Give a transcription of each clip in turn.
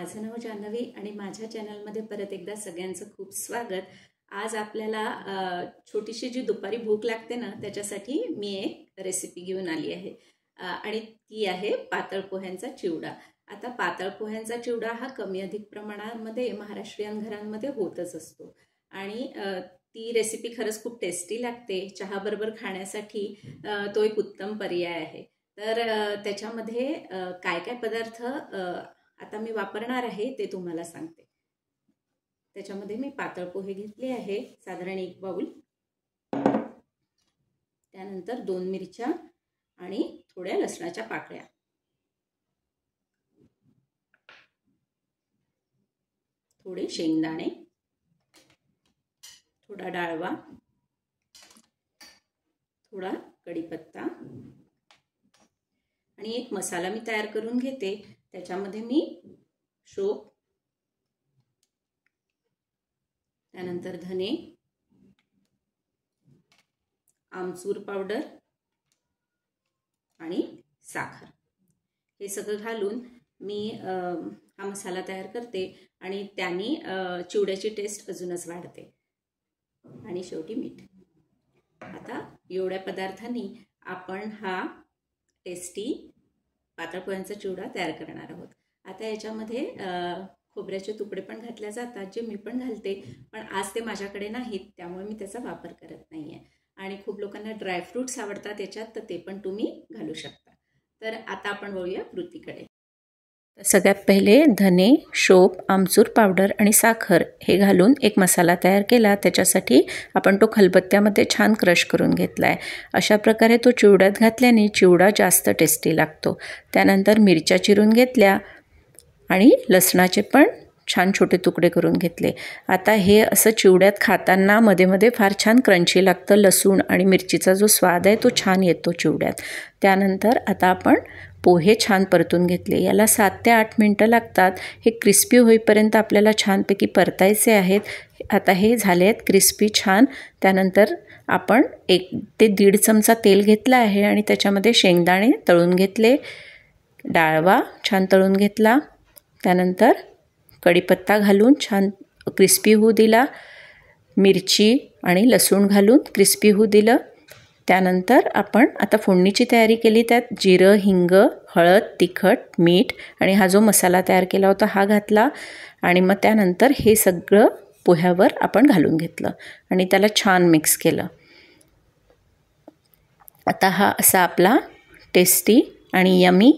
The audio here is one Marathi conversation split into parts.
माझं नाव जान्हवी आणि माझ्या चॅनलमध्ये परत एकदा सगळ्यांचं खूप स्वागत। आज आपल्याला छोटीशी जी दुपारी भूक लागते ना त्याच्यासाठी मी एक रेसिपी घेऊन आली आहे आणि ती आहे पातळ पोह्यांचा चिवडा। आता पातळ पोह्यांचा चिवडा हा कमी अधिक प्रमाणामध्ये महाराष्ट्रीयन घरांमध्ये होतच असतो आणि ती रेसिपी खरंच खूप टेस्टी लागते। चहा बरोबर खाण्यासाठी तो एक उत्तम पर्याय आहे। तर त्याच्यामध्ये काय काय पदार्थ आता मी वापरणार आहे ते तुम्हाला सांगते। त्याच्यामध्ये मी पातळ पोहे घेतले आहे साधारण 1 बाउल, त्यानंतर 2 मिरच्या आणि थोड्या लसणाच्या पाकळ्या, थोडे शेंगदाणे, थोडा डाळवा, थोडा कढीपत्ता आणि एक मसाला मी तयार करून घेते। त्याच्यामध्ये मी शोप, त्यानंतर धने, आमचूर पावडर आणि साखर हे सगळं घालून मी हा मसाला तयार करते आणि त्यानी चिवड्याची टेस्ट अजूनच वाढते। आणि शेवटी मीठ। आता एवढ्या पदार्थांनी आपण हा टेस्टी पातळ पोह्यांचा चिवडा तयार करणार आहोत। आता याच्यामध्ये खोबऱ्याचे तुकडे पण घातले जातात, जे मी पण घालते, पण आज ते माझ्याकडे नाहीत त्यामुळे मी त्याचा वापर करत नाहीये। आणि खूप लोकांना ड्राय फ्रूट्स आवडतात त्याच्यात, तर ते पण तुम्ही घालू शकता। तर आता आपण वळूया कृतीकडे। सगळ्यात पहिले धने, शोप, आमचूर पावडर आणि साखर हे घालून एक मसाला तयार केला। त्याच्यासाठी आपण तो खलबत्त्यामध्ये छान क्रश करून घेतलाय। अशा प्रकारे तो चिवड्यात घातल्याने चिवडा जास्त टेस्टी लागतो। त्यानंतर मिरच्या चिरून घेतल्या आणि लसणाचे पण छान छोटे तुकडे करून घेतले। आता हे असं चिवड्यात खाताना मध्ये मध्ये फार छान क्रंची लागतं। लसूण आणि मिरचीचा जो स्वाद आहे तो छान येतो चिवड्यात। त्यानंतर आता आपण पोहे छान परतून घेतले। याला 7 ते 8 मिनिटं लागतात। हे क्रिस्पी होईपर्यंत आपल्याला छानपैकी परतायचे आहेत। आता हे झाले आहेत क्रिस्पी छान। त्यानंतर आपण 1 ते 1.5 चमचा तेल घेतला आहे आणि त्याच्यामध्ये शेंगदाणे तळून घेतले, डाळवा छान तळून घेतला, त्यानंतर कढीपत्ता घालून छान क्रिस्पी होऊ दिला, मिरची आणि लसूण घालून क्रिस्पी होऊ दिलं। त्यानंतर आपण आता फोडणीची तयारी केली। त्यात जिरं, हिंग, हळद, तिखट, मीठ आणि हा जो मसाला तयार केला होता हा घातला आणि मग त्यानंतर हे सगळं पोह्यावर आपण घालून घेतलं आणि त्याला छान मिक्स केलं। आता हा असा आपला टेस्टी आणि यमी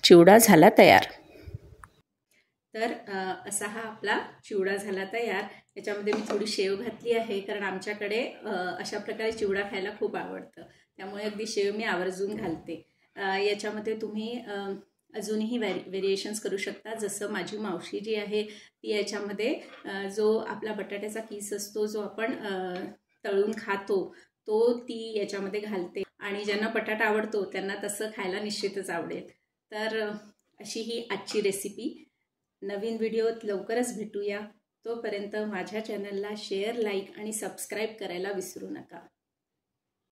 चिवडा झाला तयार। तर असा हा आपला चिवडा झाला तयार। याच्यामध्ये मी थोडी शेव घातली आहे, कारण आमच्याकडे अशा प्रकारे चिवडा खायला खूप आवडतं, त्यामुळे अगदी शेव मी आवर्जून घालते। याच्यामध्ये तुम्ही अजूनही व्हेरिएशन्स करू शकता। जसं माझी मावशी जी आहे ती याच्यामध्ये जो आपला बटाट्याचा किस असतो जो आपण तळून खातो तो ती याच्यामध्ये घालते आणि ज्यांना बटाटा आवडतो त्यांना तसं खायला निश्चितच आवडेल। तर अशी ही आजची रेसिपी। नवीन व्हिडिओत लवकरच भेटूया। तोपर्यंत माझ्या चॅनलला शेअर, लाईक आणि सबस्क्राईब करायला विसरू नका।